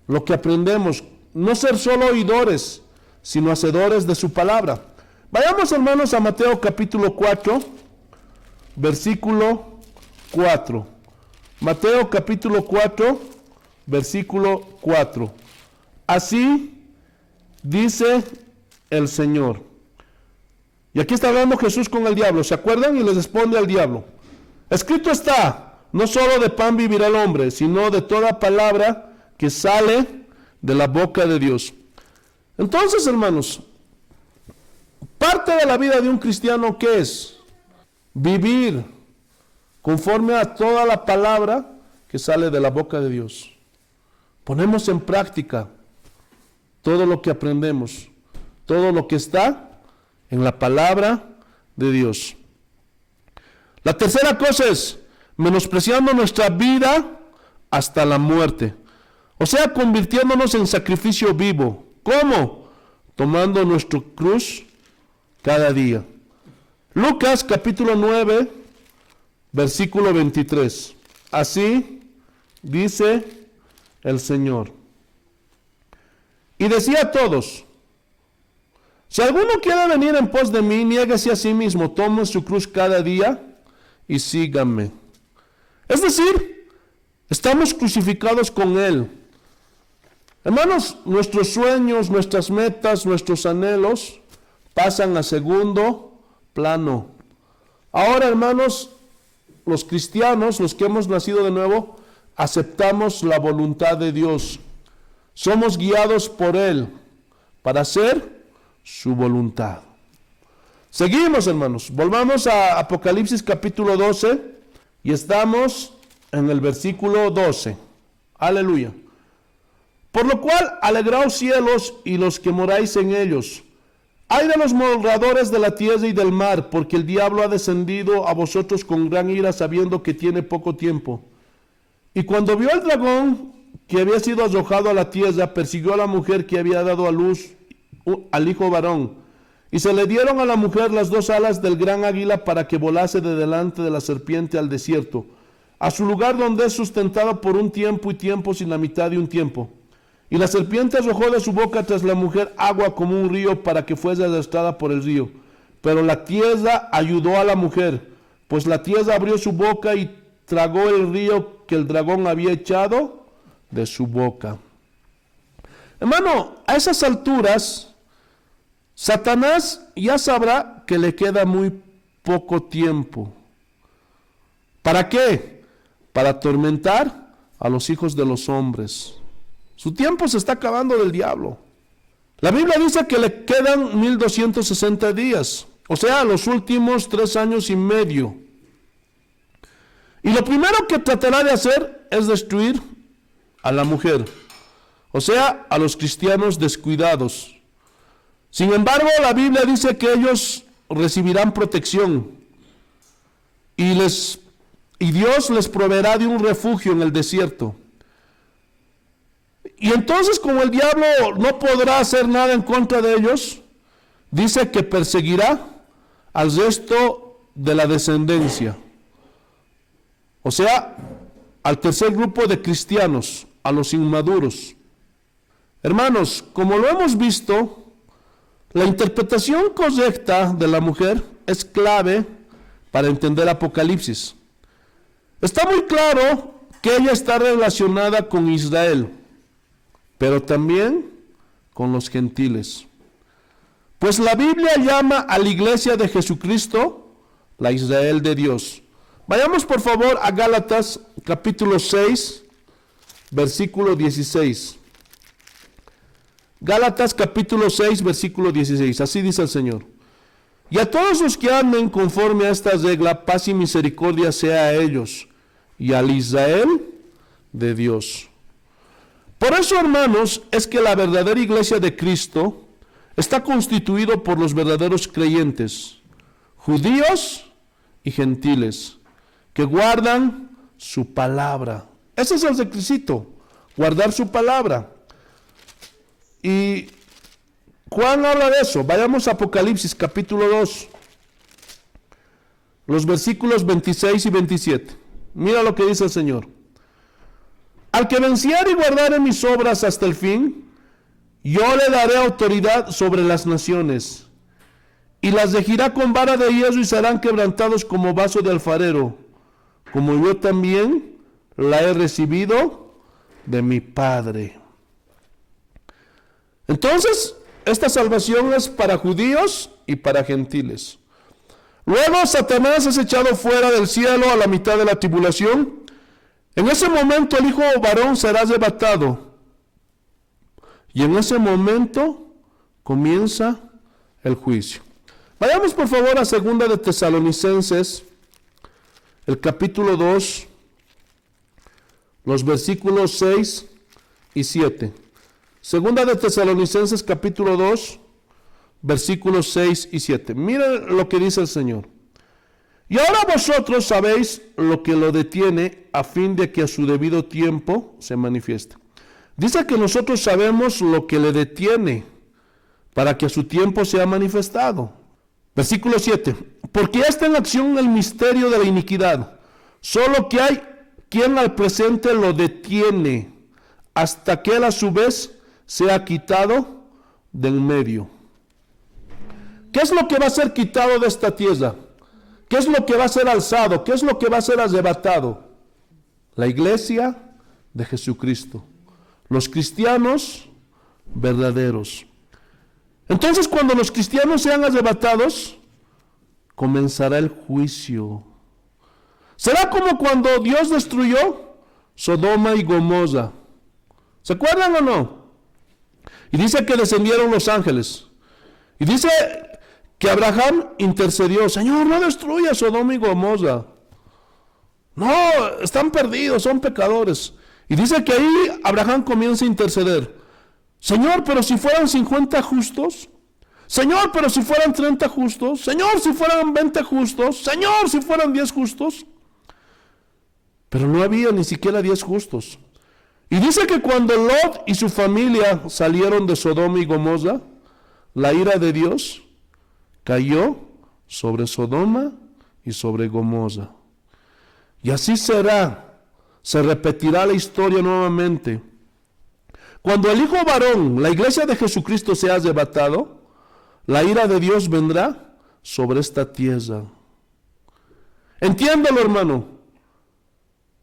lo que aprendemos, no ser solo oidores, sino hacedores de su palabra. Vayamos, hermanos, a Mateo capítulo 4, versículo 4. Mateo capítulo 4, versículo 4. Así dice el Señor. Y aquí está hablando Jesús con el diablo, ¿se acuerdan? Y les responde al diablo: escrito está, no solo de pan vivirá el hombre, sino de toda palabra que sale de la boca de Dios. Entonces, hermanos, parte de la vida de un cristiano, ¿qué es? Vivir conforme a toda la palabra que sale de la boca de Dios. Ponemos en práctica todo lo que aprendemos, todo lo que está en la palabra de Dios. La tercera cosa es menospreciando nuestra vida hasta la muerte. O sea, convirtiéndonos en sacrificio vivo. ¿Cómo? Tomando nuestra cruz cada día. Lucas capítulo 9, versículo 23. Así dice el Señor. Y decía a todos: si alguno quiere venir en pos de mí, niéguese a sí mismo, tome su cruz cada día y síganme. Es decir, estamos crucificados con Él. Hermanos, nuestros sueños, nuestras metas, nuestros anhelos pasan a segundo plano. Ahora, hermanos, los cristianos, los que hemos nacido de nuevo, aceptamos la voluntad de Dios. Somos guiados por Él para hacer su voluntad. Seguimos, hermanos. Volvamos a Apocalipsis capítulo 12 y estamos en el versículo 12. Aleluya. Por lo cual, alegraos cielos y los que moráis en ellos. Ay de los moradores de la tierra y del mar, porque el diablo ha descendido a vosotros con gran ira, sabiendo que tiene poco tiempo. Y cuando vio al dragón que había sido arrojado a la tierra, persiguió a la mujer que había dado a luz al hijo varón. Y se le dieron a la mujer las dos alas del gran águila para que volase de delante de la serpiente al desierto, a su lugar donde es sustentada por un tiempo y tiempo sin la mitad de un tiempo. Y la serpiente arrojó de su boca tras la mujer agua como un río para que fuese arrastrada por el río. Pero la tierra ayudó a la mujer, pues la tierra abrió su boca y tragó el río que el dragón había echado de su boca. Hermano, a esas alturas, Satanás ya sabrá que le queda muy poco tiempo. ¿Para qué? Para atormentar a los hijos de los hombres. Su tiempo se está acabando del diablo. La Biblia dice que le quedan 1260 días, o sea, los últimos 3 años y medio. Y lo primero que tratará de hacer es destruir a la mujer, o sea, a los cristianos descuidados. Sin embargo, la Biblia dice que ellos recibirán protección y Dios les proveerá de un refugio en el desierto. Y entonces, como el diablo no podrá hacer nada en contra de ellos, dice que perseguirá al resto de la descendencia. O sea, al tercer grupo de cristianos, a los inmaduros. Hermanos, como lo hemos visto, la interpretación correcta de la mujer es clave para entender Apocalipsis. Está muy claro que ella está relacionada con Israel, pero también con los gentiles. Pues la Biblia llama a la iglesia de Jesucristo la Israel de Dios. Vayamos por favor a Gálatas capítulo 6, versículo 16. Gálatas capítulo 6, versículo 16. Así dice el Señor: y a todos los que anden conforme a esta regla, paz y misericordia sea a ellos y al Israel de Dios. Por eso, hermanos, es que la verdadera iglesia de Cristo está constituido por los verdaderos creyentes, judíos y gentiles, que guardan su palabra. Ese es el requisito, guardar su palabra. Y Juan habla de eso. Vayamos a Apocalipsis capítulo 2, los versículos 26 y 27. Mira lo que dice el Señor. Al que venciere y guardare mis obras hasta el fin, yo le daré autoridad sobre las naciones, y las regirá con vara de hierro, y serán quebrantados como vaso de alfarero, como yo también la he recibido de mi Padre. Entonces, esta salvación es para judíos y para gentiles. Luego Satanás es echado fuera del cielo a la mitad de la tribulación. En ese momento el hijo varón será arrebatado. Y en ese momento comienza el juicio. Vayamos por favor a 2 de Tesalonicenses, el capítulo 2, los versículos 6 y 7. 2 de Tesalonicenses capítulo 2, versículos 6 y 7. Miren lo que dice el Señor. Y ahora vosotros sabéis lo que lo detiene, a fin de que a su debido tiempo se manifieste. Dice que nosotros sabemos lo que le detiene para que a su tiempo sea manifestado. Versículo 7. Porque ya está en acción el misterio de la iniquidad, solo que hay quien al presente lo detiene, hasta que él a su vez sea quitado del medio. ¿Qué es lo que va a ser quitado de esta tierra? ¿Qué es lo que va a ser alzado? ¿Qué es lo que va a ser arrebatado? La iglesia de Jesucristo. Los cristianos verdaderos. Entonces, cuando los cristianos sean arrebatados, comenzará el juicio. Será como cuando Dios destruyó Sodoma y Gomorra. ¿Se acuerdan o no? Y dice que descendieron los ángeles. Y dice que Abraham intercedió. Señor, no destruya Sodoma y Gomorra. No, están perdidos, son pecadores. Y dice que ahí Abraham comienza a interceder. Señor, pero si fueran 50 justos. Señor, pero si fueran 30 justos. Señor, si fueran 20 justos. Señor, si fueran 10 justos. Pero no había ni siquiera 10 justos. Y dice que cuando Lot y su familia salieron de Sodoma y Gomorra, la ira de Dios cayó sobre Sodoma y sobre Gomorra. Y así será, se repetirá la historia nuevamente. Cuando el hijo varón, la iglesia de Jesucristo, sea arrebatado, la ira de Dios vendrá sobre esta tierra. Entiéndalo, hermano.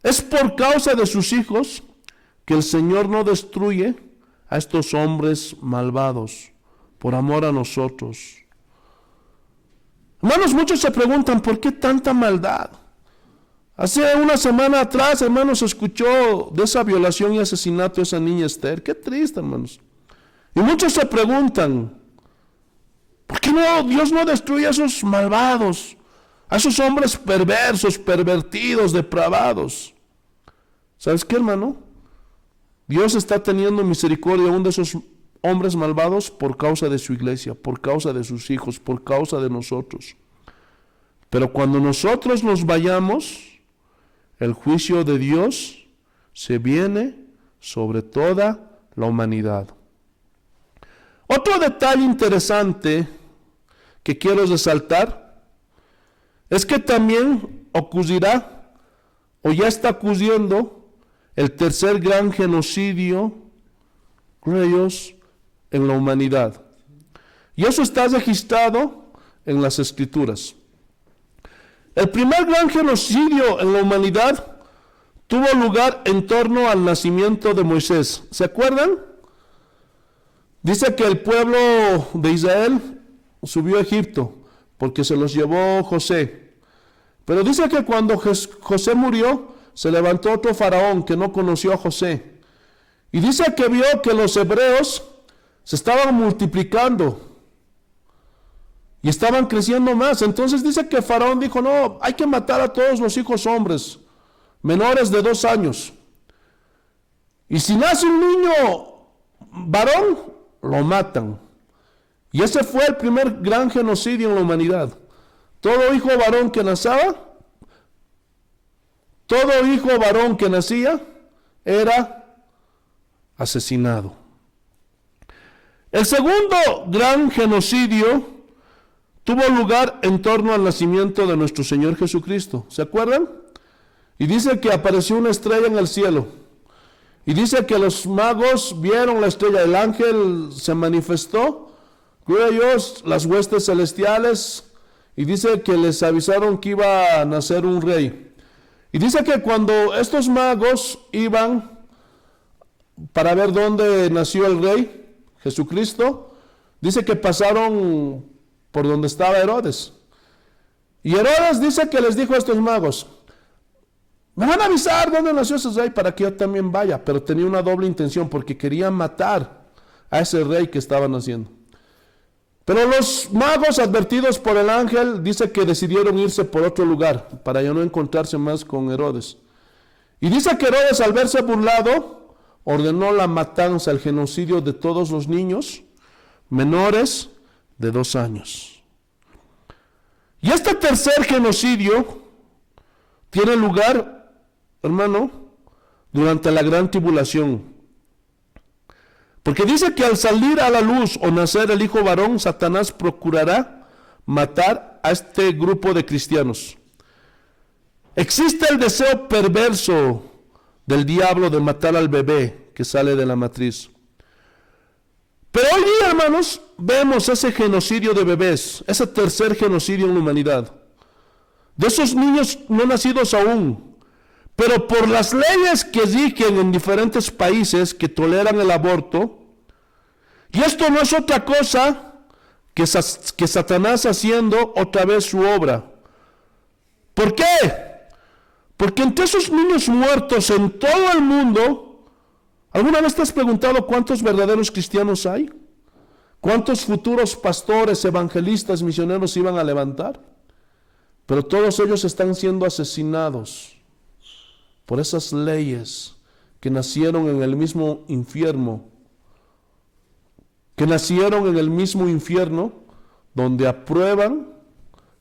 Es por causa de sus hijos que el Señor no destruye a estos hombres malvados por amor a nosotros. Hermanos, muchos se preguntan, ¿por qué tanta maldad? Hace una semana atrás, hermanos, se escuchó de esa violación y asesinato de esa niña Esther. Qué triste, hermanos. Y muchos se preguntan, ¿por qué no Dios no destruye a esos malvados? A esos hombres perversos, pervertidos, depravados. ¿Sabes qué, hermano? Dios está teniendo misericordia aún de esos hombres malvados por causa de su iglesia, por causa de sus hijos, por causa de nosotros. Pero cuando nosotros nos vayamos, el juicio de Dios se viene sobre toda la humanidad. Otro detalle interesante que quiero resaltar es que también ocurrirá, o ya está ocurriendo, el tercer gran genocidio en la humanidad. Y eso está registrado en las Escrituras. El primer gran genocidio en la humanidad tuvo lugar en torno al nacimiento de Moisés. ¿Se acuerdan? Dice que el pueblo de Israel subió a Egipto porque se los llevó José. Pero dice que cuando José murió, se levantó otro faraón que no conoció a José. Y dice que vio que los hebreos se estaban multiplicando y estaban creciendo más. Entonces dice que el faraón dijo, no, hay que matar a todos los hijos hombres menores de 2 años. Y si nace un niño varón, lo matan. Y ese fue el primer gran genocidio en la humanidad. Todo hijo varón que nacía era asesinado. El segundo gran genocidio tuvo lugar en torno al nacimiento de nuestro Señor Jesucristo. ¿Se acuerdan? Y dice que apareció una estrella en el cielo. Y dice que los magos vieron la estrella. El ángel se manifestó, vio a Dios, las huestes celestiales, y dice que les avisaron que iba a nacer un rey. Y dice que cuando estos magos iban para ver dónde nació el rey, Jesucristo, dice que pasaron por donde estaba Herodes. Y Herodes dice que les dijo a estos magos: me van a avisar dónde nació ese rey para que yo también vaya. Pero tenía una doble intención, porque querían matar a ese rey que estaba naciendo. Pero los magos, advertidos por el ángel, dice que decidieron irse por otro lugar para ya no encontrarse más con Herodes. Y dice que Herodes, al verse burlado, ordenó la matanza, el genocidio de todos los niños menores de 2 años. Y este tercer genocidio tiene lugar, hermano, durante la gran tribulación. Porque dice que al salir a la luz o nacer el hijo varón, Satanás procurará matar a este grupo de cristianos. Existe el deseo perverso del diablo de matar al bebé que sale de la matriz. Pero hoy día, hermanos, vemos ese genocidio de bebés, ese tercer genocidio en la humanidad. De esos niños no nacidos aún, pero por las leyes que rigen en diferentes países que toleran el aborto, y esto no es otra cosa que Satanás haciendo otra vez su obra. ¿Por qué? Porque entre esos niños muertos en todo el mundo, ¿alguna vez te has preguntado cuántos verdaderos cristianos hay? ¿Cuántos futuros pastores, evangelistas, misioneros iban a levantar? Pero todos ellos están siendo asesinados por esas leyes que nacieron en el mismo infierno, donde aprueban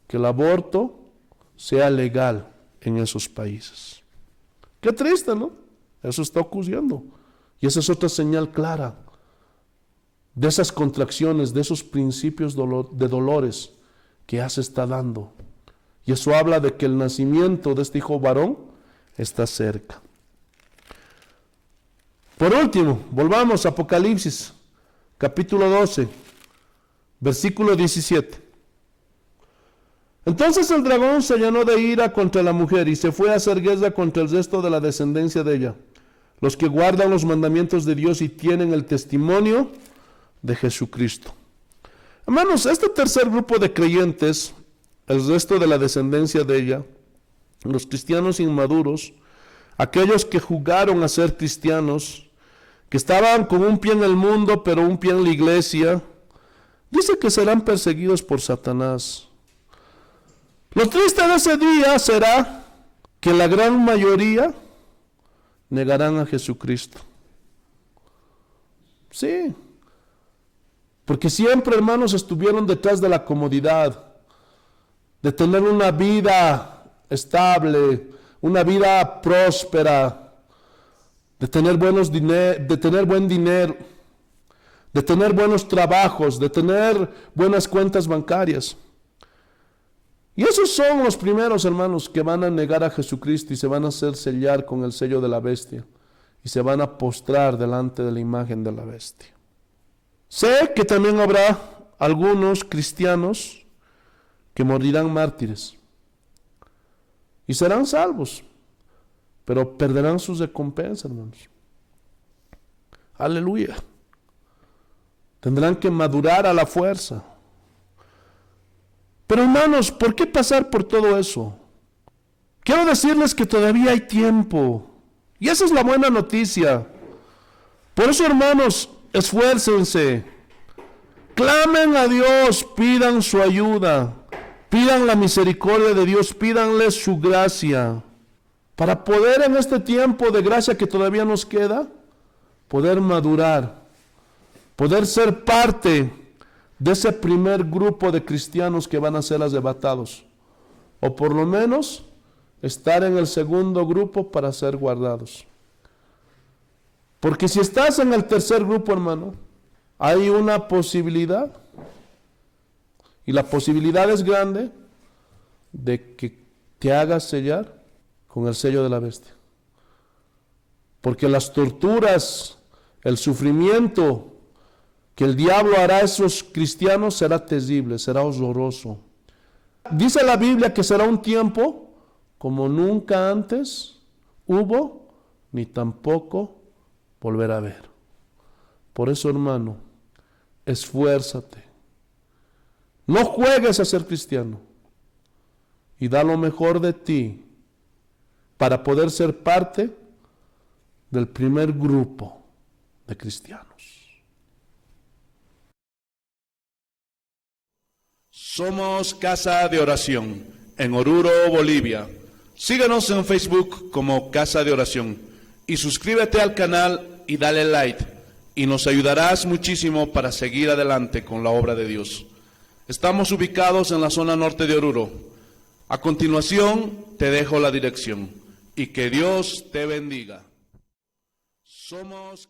que el aborto sea legal en esos países. Qué triste, ¿no? Eso está ocurriendo. Y esa es otra señal clara de esas contracciones, de esos principios de dolores que ya se está dando. Y eso habla de que el nacimiento de este hijo varón está cerca. Por último, volvamos a Apocalipsis, capítulo 12, versículo 17. Entonces el dragón se llenó de ira contra la mujer y se fue a hacer guerra contra el resto de la descendencia de ella, los que guardan los mandamientos de Dios y tienen el testimonio de Jesucristo. Hermanos, este tercer grupo de creyentes, el resto de la descendencia de ella, los cristianos inmaduros, aquellos que jugaron a ser cristianos, que estaban con un pie en el mundo pero un pie en la iglesia, dice que serán perseguidos por Satanás. Lo triste de ese día será que la gran mayoría negarán a Jesucristo. Sí, porque siempre, hermanos, estuvieron detrás de la comodidad, de tener una vida estable, una vida próspera, de tener buen dinero, de tener buenos trabajos, de tener buenas cuentas bancarias. Y esos son los primeros, hermanos, que van a negar a Jesucristo y se van a hacer sellar con el sello de la bestia y se van a postrar delante de la imagen de la bestia. Sé que también habrá algunos cristianos que morirán mártires y serán salvos, pero perderán sus recompensas, hermanos. Aleluya. Tendrán que madurar a la fuerza. Pero hermanos, ¿por qué pasar por todo eso? Quiero decirles que todavía hay tiempo. Y esa es la buena noticia. Por eso, hermanos, esfuércense. Clamen a Dios, pidan su ayuda. Pidan la misericordia de Dios, pídanle su gracia. Para poder en este tiempo de gracia que todavía nos queda, poder madurar. Poder ser parte de ese primer grupo de cristianos que van a ser arrebatados o por lo menos estar en el segundo grupo para ser guardados. Porque si estás en el tercer grupo, hermano, hay una posibilidad, y la posibilidad es grande, de que te hagas sellar con el sello de la bestia. Porque las torturas, el sufrimiento que el diablo hará a esos cristianos será terrible, será horroroso. Dice la Biblia que será un tiempo como nunca antes hubo, ni tampoco volverá a haber. Por eso, hermano, esfuérzate. No juegues a ser cristiano. Y da lo mejor de ti para poder ser parte del primer grupo de cristianos. Somos Casa de Oración en Oruro, Bolivia. Síguenos en Facebook como Casa de Oración y suscríbete al canal y dale like y nos ayudarás muchísimo para seguir adelante con la obra de Dios. Estamos ubicados en la zona norte de Oruro. A continuación te dejo la dirección y que Dios te bendiga. Somos